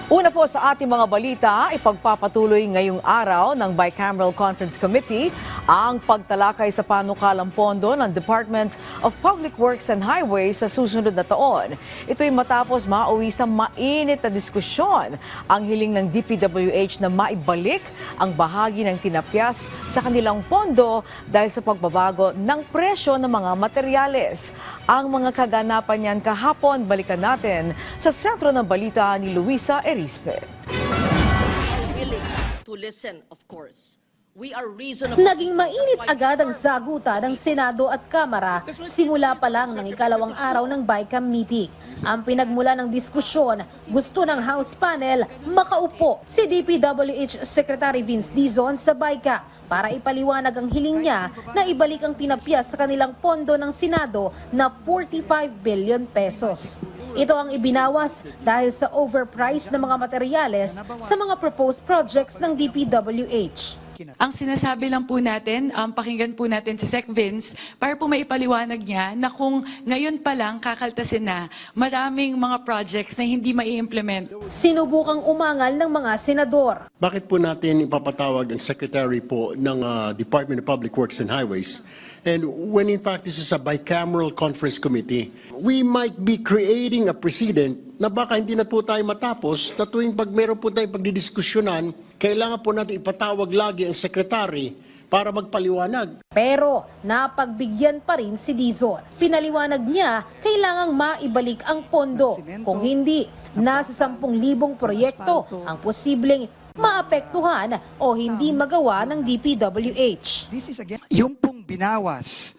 Una po sa ating mga balita, ipagpapatuloy ngayong araw ng Bicameral Conference Committee ang pagtalakay sa panukalang pondo ng Department of Public Works and Highways sa susunod na taon. Ito'y matapos mauwi sa mainit na diskusyon ang hiling ng DPWH na maibalik ang bahagi ng tinapyas sa kanilang pondo dahil sa pagbabago ng presyo ng mga materyales. Ang mga kaganapan niyan kahapon, balikan natin sa sentro ng balita ni Luisa Erispe. Naging mainit agad ang sagutan ng Senado at Kamara simula pa lang ng ikalawang araw ng BICAM meeting. Ang pinagmula ng diskusyon, gusto ng House panel makaupo si DPWH Secretary Vince Dizon sa BICAM para ipaliwanag ang hiling niya na ibalik ang tinapyas sa kanilang pondo ng Senado na 45 billion pesos. Ito ang ibinawas dahil sa overpriced na mga materyales sa mga proposed projects ng DPWH. Ang sinasabi lang po natin, pakinggan po natin si Sec. Vince para po maipaliwanag niya na kung ngayon pa lang kakaltasin na maraming mga projects na hindi mai-implement. Sinubukang umangal ng mga senador. Bakit po natin ipapatawag ang Secretary po ng Department of Public Works and Highways? And when in fact this is a bicameral conference committee, we might be creating a precedent na baka hindi na po tayo matapos na tuwing pag meron po tayong pagdidiskusyonan, kailangan po natin ipatawag lagi ang Secretary para magpaliwanag. Pero napagbigyan pa rin si Dizon. Pinaliwanag niya kailangang maibalik ang pondo. Kung hindi, nasa 10,000 proyekto ang posibleng maapektuhan o hindi magawa ng DPWH. Yung pong binawas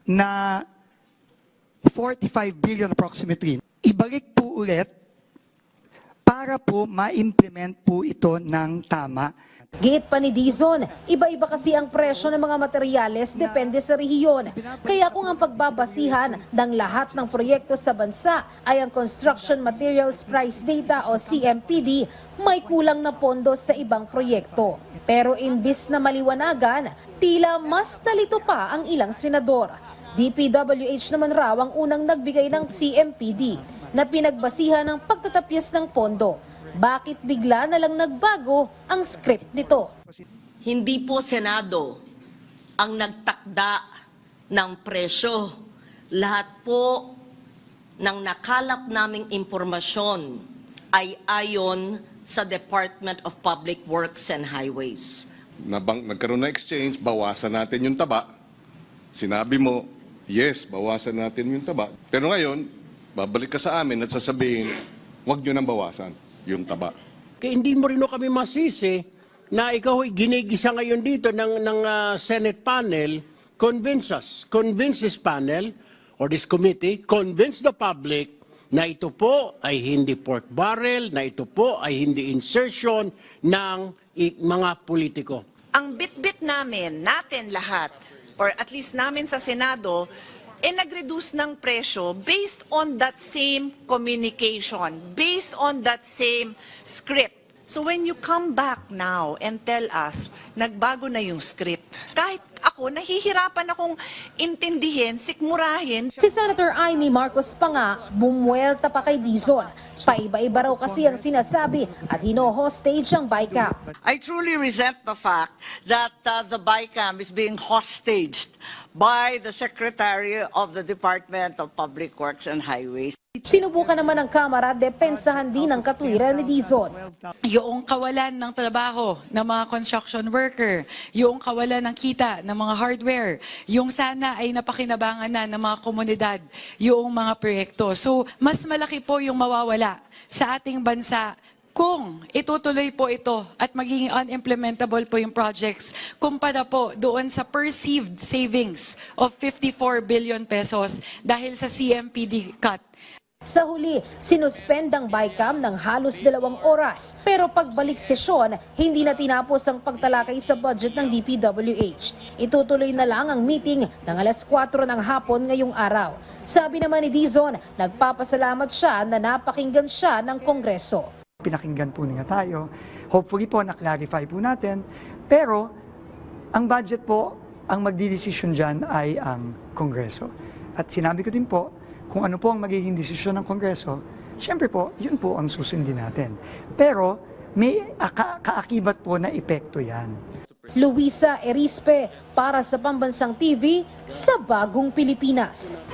na 45 billion approximately, ibalik po ulit para po ma-implement po ito ng tama. Git pa ni Dizon, iba-iba kasi ang presyo ng mga materyales depende sa rehiyon. Kaya kung ang pagbabasihan ng lahat ng proyekto sa bansa ay ang Construction Materials Price Data o CMPD, may kulang na pondo sa ibang proyekto. Pero imbis na maliwanagan, tila mas nalito pa ang ilang senador. DPWH naman raw ang unang nagbigay ng CMPD na pinagbasihan ng pagtatapyas ng pondo. Bakit bigla na lang nagbago ang script nito? Hindi po Senado ang nagtakda ng presyo. Lahat po ng nakalap naming impormasyon ay ayon sa Department of Public Works and Highways. Nagkaroon na exchange, bawasan natin yung taba. Sinabi mo, yes, bawasan natin yung taba. Pero ngayon, babalik ka sa amin at sasabihin, huwag nyo nang bawasan yung taba. Kaya hindi mo rin kami masisi na ikaw ay ginigisa ngayon dito ng Senate panel, convince this panel or this committee, convince the public na ito po ay hindi pork barrel, na ito po ay hindi insertion ng mga politiko. Ang bit-bit natin lahat, or at least namin sa Senado, nag-reduce ng presyo based on that same communication, based on that same script. So when you come back now and tell us, nagbago na yung script, kahit ako, nahihirapan akong intindihin, sikmurahin. Si Senator Amy Marcos pa nga, bumuelta pa kay Dizon. Paiba-iba raw kasi ang sinasabi at hino-hostage ang BICAM. I truly resent the fact that the BICAM is being hostaged by the Secretary of the Department of Public Works and Highways. Sinubukan naman ng Kamara depensahan din ang katwiran ni Dizon. Yung kawalan ng trabaho ng mga construction worker, yung kawalan ng kita ng mga hardware, yung sana ay napakinabangan na ng mga komunidad, yung mga proyekto. So, mas malaki po yung mawawala sa ating bansa kung itutuloy po ito at magiging unimplementable po yung projects kumpara po doon sa perceived savings of 54 billion pesos dahil sa CMPD cut. Sa huli, sinuspend ang BICAM ng halos 2 oras. Pero pagbalik sesyon, hindi na tinapos ang pagtalakay sa budget ng DPWH. Itutuloy na lang ang meeting ng alas 4 ng hapon ngayong araw. Sabi naman ni Dizon, nagpapasalamat siya na napakinggan siya ng Kongreso. Pinakinggan po niya tayo. Hopefully po na-clarify po natin. Pero ang budget po, ang magdidesisyon dyan ay ang Kongreso. At sinabi ko din po, kung ano po ang magiging desisyon ng Kongreso, Siyempre po, yun po ang susundin natin. Pero may kaakibat po na epekto yan. Luisa Erispe para sa Pambansang TV sa Bagong Pilipinas.